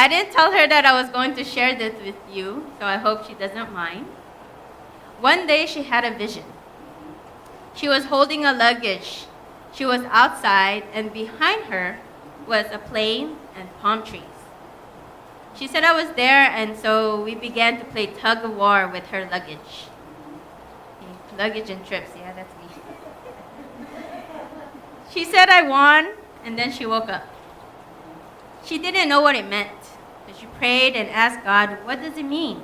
I didn't tell her that I was going to share this with you, so I hope she doesn't mind. One day she had a vision. She was holding a luggage. She was outside, and behind her was a plane and palm trees. She said I was there, and so we began to play tug of war with her luggage. Luggage and trips, yeah, that's me. She said I won, and then she woke up. She didn't know what it meant, but she prayed and asked God, what does it mean?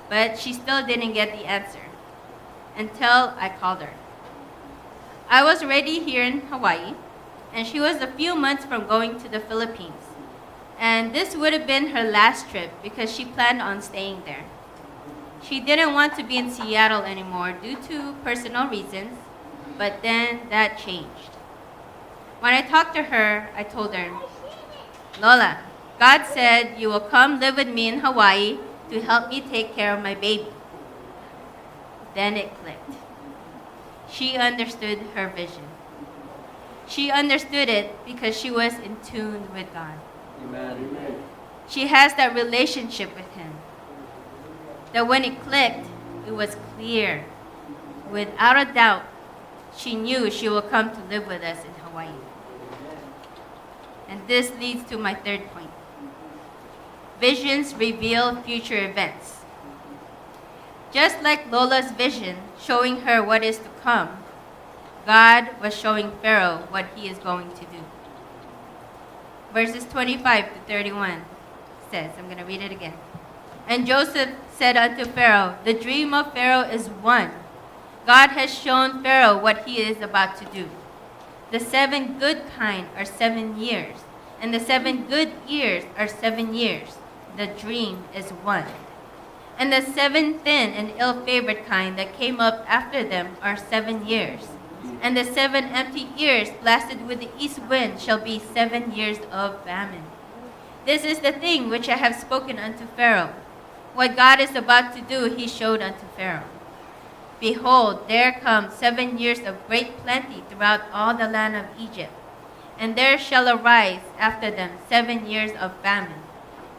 But she still didn't get the answer until I called her. I was already here in Hawaii, and she was a few months from going to the Philippines. And this would have been her last trip because she planned on staying there. She didn't want to be in Seattle anymore due to personal reasons, but then that changed. When I talked to her, I told her, Lola, God said you will come live with me in Hawaii to help me take care of my baby. Then it clicked. She understood her vision. She understood it because she was in tune with God. Amen. She has that relationship with Him. That when it clicked, it was clear. Without a doubt, she knew she will come to live with us in Hawaii. And this leads to my third point. Visions reveal future events. Just like Lola's vision showing her what is to come, God was showing Pharaoh what he is going to do. Verses 25 to 31 says, I'm going to read it again. And Joseph said unto Pharaoh, the dream of Pharaoh is one. God has shown Pharaoh what he is about to do. The 7 good kind are 7 years, and the 7 good years are 7 years. The dream is one. And the 7 thin and ill-favored kind that came up after them are 7 years. And the 7 empty years blasted with the east wind shall be 7 years of famine. This is the thing which I have spoken unto Pharaoh. What God is about to do, he showed unto Pharaoh. Behold, there come 7 years of great plenty throughout all the land of Egypt. And there shall arise after them 7 years of famine.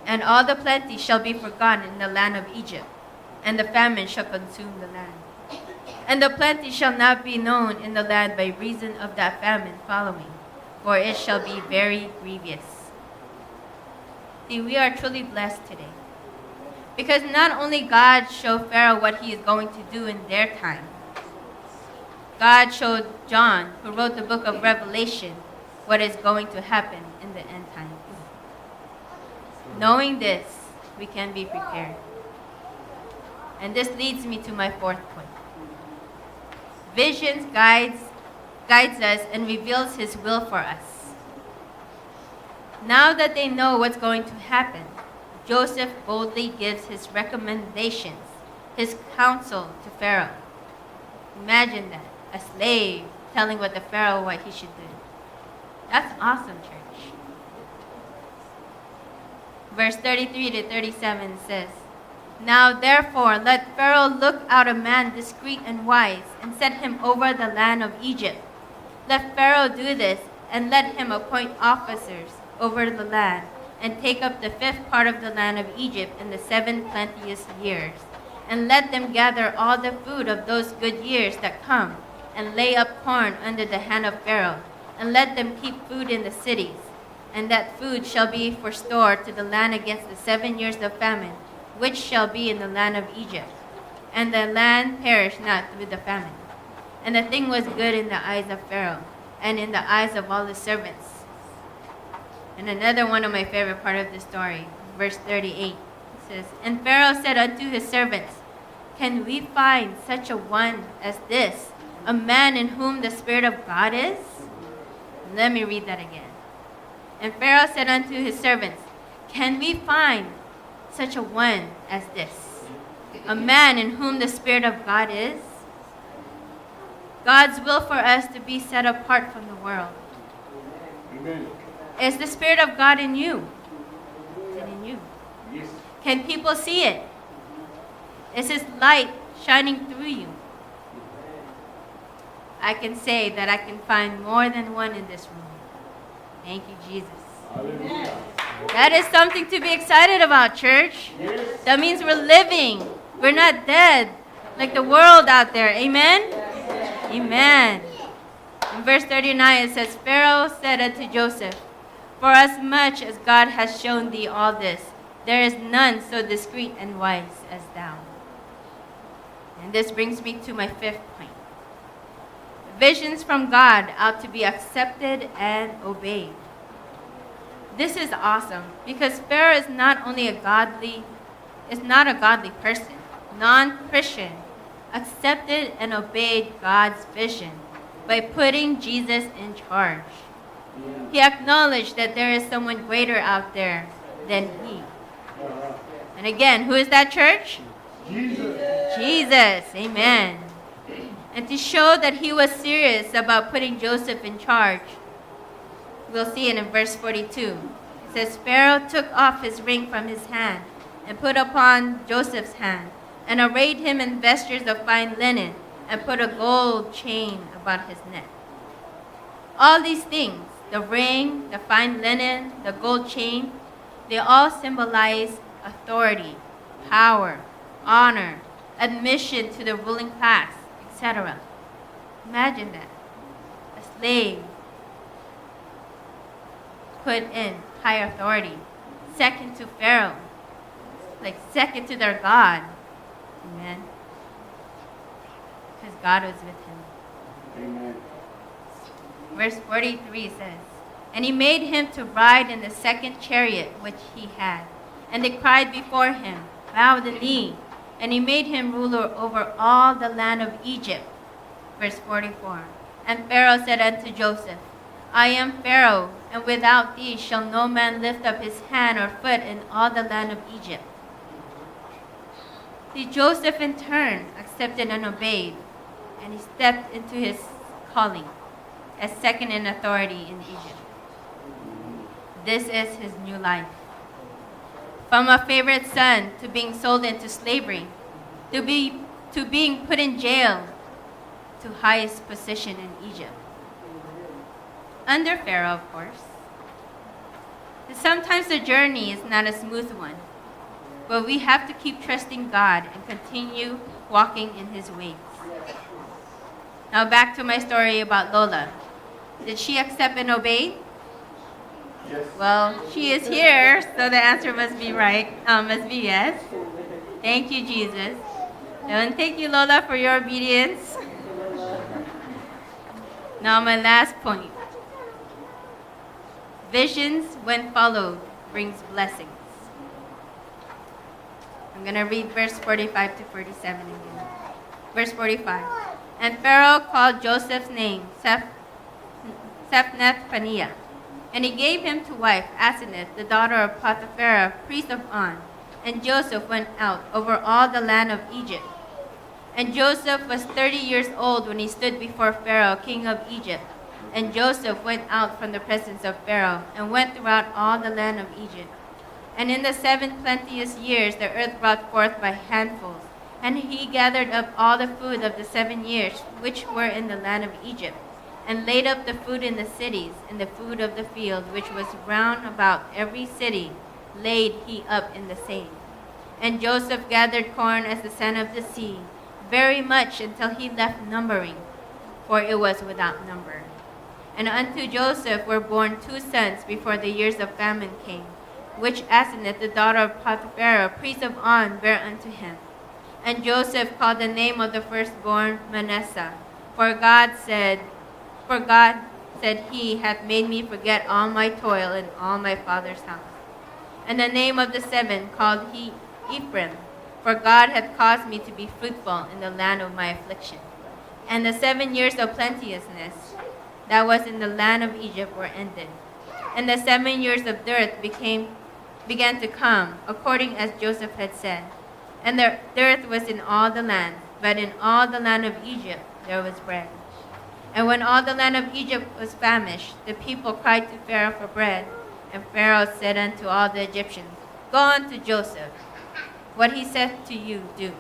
And all the plenty shall be forgotten in the land of Egypt, and the famine shall consume the land. And the plenty shall not be known in the land by reason of that famine following, for it shall be very grievous. See, we are truly blessed today. Because not only God showed Pharaoh what he is going to do in their time, God showed John, who wrote the book of Revelation, what is going to happen in the end times. Knowing this, we can be prepared. And this leads me to my fourth point. Visions guides us and reveals his will for us. Now that they know what's going to happen, Joseph boldly gives his recommendations, his counsel to Pharaoh. Imagine that, a slave telling the Pharaoh what he should do. That's awesome, church. Verse 33 to 37 says, Now therefore let Pharaoh look out a man discreet and wise, and set him over the land of Egypt. Let Pharaoh do this, and let him appoint officers over the land, and take up the 5th part of the land of Egypt in the 7 plenteous years. And let them gather all the food of those good years that come, and lay up corn under the hand of Pharaoh, and let them keep food in the cities. And that food shall be for store to the land against the 7 years of famine, which shall be in the land of Egypt. And the land perish not through the famine. And the thing was good in the eyes of Pharaoh, and in the eyes of all his servants. And another one of my favorite part of the story, verse 38, says, And Pharaoh said unto his servants, Can we find such a one as this, a man in whom the Spirit of God is? Let me read that again. And Pharaoh said unto his servants, Can we find such a one as this, a man in whom the Spirit of God is? God's will for us to be set apart from the world. Amen. Is the Spirit of God in you? Is it in you? Yes. Can people see it? Is His light shining through you? I can say that I can find more than one in this room. Thank you, Jesus. Hallelujah. That is something to be excited about, church. That means we're living. We're not dead like the world out there. Amen? Amen. In verse 39 it says, Pharaoh said unto Joseph, For as much as God has shown thee all this, there is none so discreet and wise as thou. And this brings me to my fifth point. Visions from God ought to be accepted and obeyed. This is awesome because Pharaoh is not a godly person, non-Christian, accepted and obeyed God's vision by putting Jesus in charge. He acknowledged that there is someone greater out there than he. And again, who is that, church? Jesus. Jesus. Amen. And to show that he was serious about putting Joseph in charge, we'll see it in verse 42. It says, Pharaoh took off his ring from his hand and put upon Joseph's hand, and arrayed him in vestures of fine linen, and put a gold chain about his neck. All these things, the ring, the fine linen, the gold chain, they all symbolize authority, power, honor, admission to the ruling class, etc. Imagine that. A slave put in high authority, second to Pharaoh, like second to their God. Amen. Because God was with him. Amen. Verse 43 says, And he made him to ride in the second chariot which he had. And they cried before him, Bow the knee. And he made him ruler over all the land of Egypt. Verse 44. And Pharaoh said unto Joseph, I am Pharaoh, and without thee shall no man lift up his hand or foot in all the land of Egypt. See, Joseph in turn accepted and obeyed, and he stepped into his calling as second in authority in Egypt. This is his new life. From a favorite son to being sold into slavery, to being put in jail, to highest position in Egypt. Under Pharaoh, of course. Sometimes the journey is not a smooth one, but we have to keep trusting God and continue walking in his ways. Now back to my story about Lola. Did she accept and obey? Yes. Well, she is here, so the answer must be right. Must be yes. Thank you, Jesus. And thank you, Lola, for your obedience. Now my last point. Visions, when followed, brings blessings. I'm going to read verse 45 to 47 again. Verse 45. And Pharaoh called Joseph's name Sephnath-Paneah. And he gave him to wife Asenath, the daughter of Potiphar, priest of On. And Joseph went out over all the land of Egypt. And Joseph was 30 years old when he stood before Pharaoh, king of Egypt. And Joseph went out from the presence of Pharaoh, and went throughout all the land of Egypt. And in the 7 plenteous years the earth brought forth by handfuls. And he gathered up all the food of the 7 years which were in the land of Egypt, and laid up the food in the cities, and the food of the field which was round about every city laid he up in the same. And Joseph gathered corn as the sand of the sea, very much until he left numbering, for it was without number. And unto Joseph were born 2 sons before the years of famine came, which Asenath, the daughter of Potiphar, priest of On, bare unto him. And Joseph called the name of the firstborn Manasseh, for God said, he hath made me forget all my toil in all my father's house. And the name of the 7 called he Ephraim, for God hath caused me to be fruitful in the land of my affliction. And the 7 years of plenteousness that was in the land of Egypt were ended. And the 7 years of dearth began to come, according as Joseph had said. And the dearth was in all the land, but in all the land of Egypt there was bread. And when all the land of Egypt was famished, the people cried to Pharaoh for bread. And Pharaoh said unto all the Egyptians, Go unto Joseph, what he saith to you, do.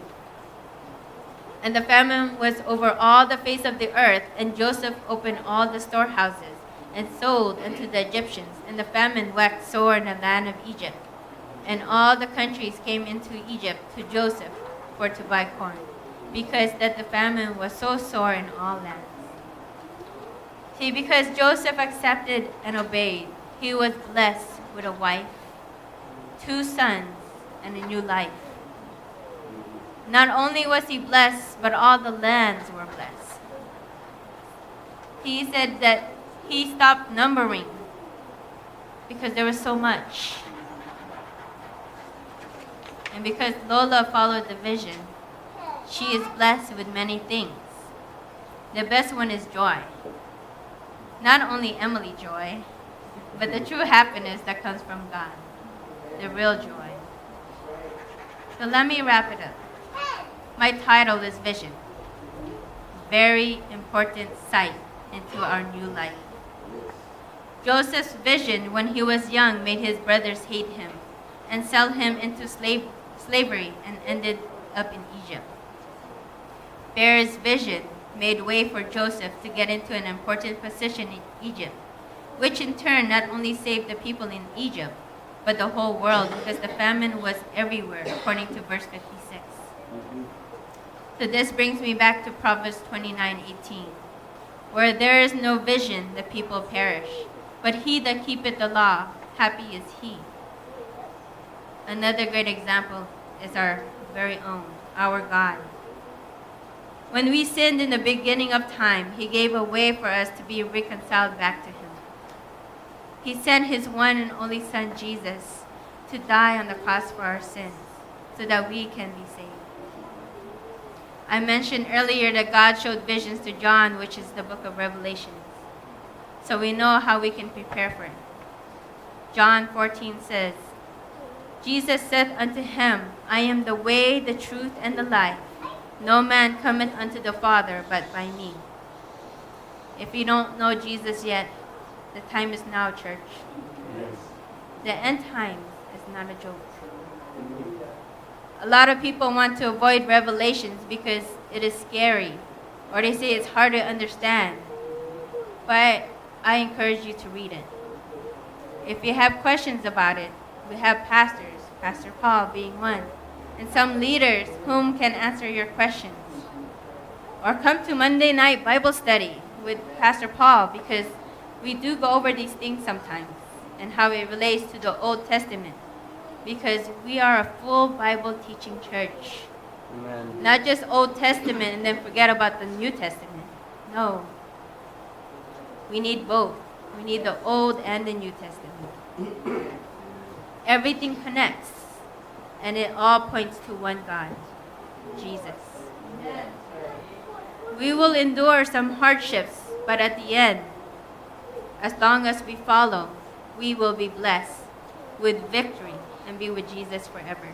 And the famine was over all the face of the earth, and Joseph opened all the storehouses, and sold unto the Egyptians, and the famine waxed sore in the land of Egypt. And all the countries came into Egypt to Joseph for to buy corn, because that the famine was so sore in all lands. See, because Joseph accepted and obeyed, he was blessed with a wife, 2 sons, and a new life. Not only was he blessed, but all the lands were blessed. He said that he stopped numbering because there was so much. And because Lola followed the vision, she is blessed with many things. The best one is joy. Not only Emily joy, but the true happiness that comes from God. The real joy. So let me wrap it up. My title is Vision. Very important sight into our new life. Joseph's vision when he was young made his brothers hate him and sell him into slavery and ended up in Egypt. Pharaoh's vision made way for Joseph to get into an important position in Egypt, which in turn not only saved the people in Egypt, but the whole world, because the famine was everywhere, according to verse 56. So this brings me back to Proverbs 29:18, where there is no vision, the people perish, but he that keepeth the law, happy is he. Another great example is our very own, our God. When we sinned in the beginning of time, he gave a way for us to be reconciled back to him. He sent his one and only Son, Jesus, to die on the cross for our sins, so that we can be saved. I mentioned earlier that God showed visions to John, which is the book of Revelation, so we know how we can prepare for it. John 14 says, Jesus saith unto him, I am the way, the truth, and the life. No man cometh unto the Father but by me. If you don't know Jesus yet, the time is now, church. Yes. The end times is not a joke. A lot of people want to avoid Revelations because it is scary, or they say it's hard to understand. But I encourage you to read it. If you have questions about it, we have pastors, Pastor Paul being one, and some leaders whom can answer your questions. Or come to Monday night Bible study with Pastor Paul, because we do go over these things sometimes and how it relates to the Old Testament, because we are a full Bible teaching church. Amen. Not just Old Testament and then forget about the New Testament. No. We need both. We need the Old and the New Testament. Everything connects, and it all points to one God, Jesus. We will endure some hardships, but at the end, as long as we follow, we will be blessed with victory and be with Jesus forever.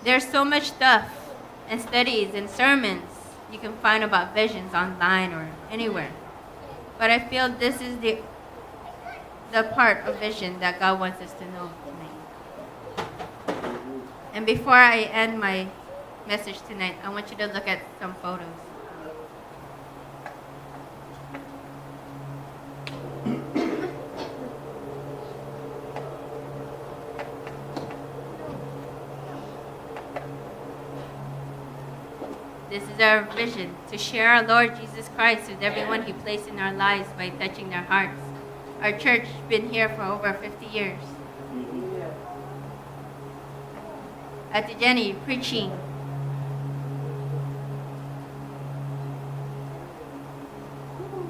There's so much stuff and studies and sermons you can find about visions online or anywhere. But I feel this is the part of vision that God wants us to know tonight. And before I end my message tonight, I want you to look at some photos. This is our vision, to share our Lord Jesus Christ with everyone He placed in our lives by touching their hearts. Our church has been here for over 50 years. Ate Jenny preaching.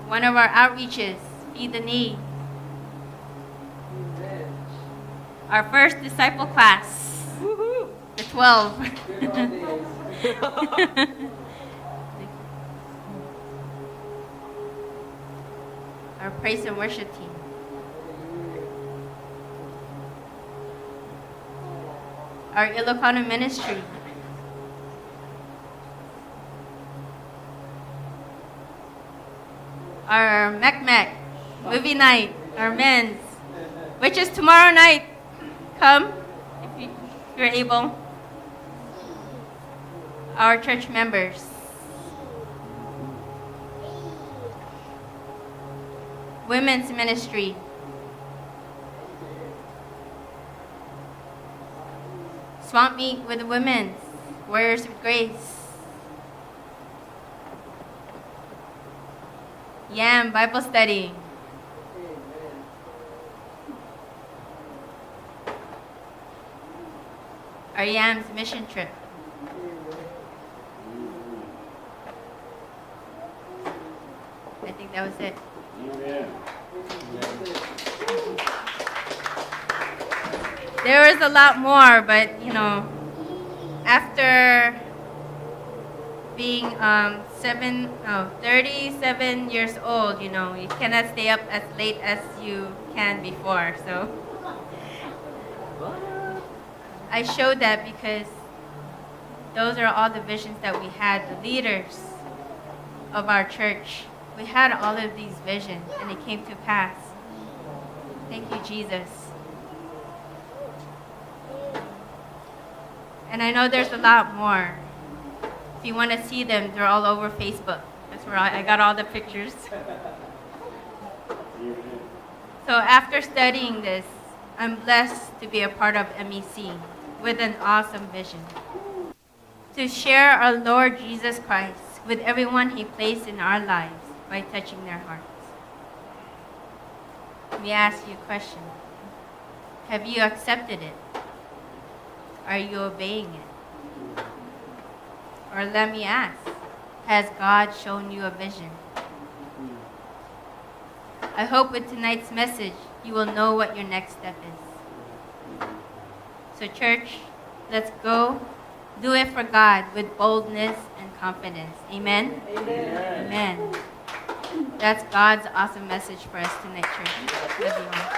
One of our outreaches, Feed the Need. Our first disciple class, the 12. Our praise and worship team. Our Ilocano ministry. Our Mac movie night, our men's, which is tomorrow night. Come if you're able. Our church members. women's ministry. Swamp meet with the women, Warriors of Grace. Yam Bible study. Our Yam's mission trip. I think that was it. Amen. There was a lot more, but after being 37 years old, you cannot stay up as late as you can before. So I showed that because those are all the visions that we had, the leaders of our church. We had all of these visions, and it came to pass. Thank you, Jesus. And I know there's a lot more. If you want to see them, they're all over Facebook. That's where I got all the pictures. So after studying this, I'm blessed to be a part of MEC with an awesome vision. To share our Lord Jesus Christ with everyone He placed in our lives by touching their hearts. Let me ask you a question. Have you accepted it? Are you obeying it? Or let me ask, has God shown you a vision? I hope with tonight's message, you will know what your next step is. So church, let's go. Do it for God with boldness and confidence. Amen? Amen. Amen. That's God's awesome message for us tonight, church. Love you all.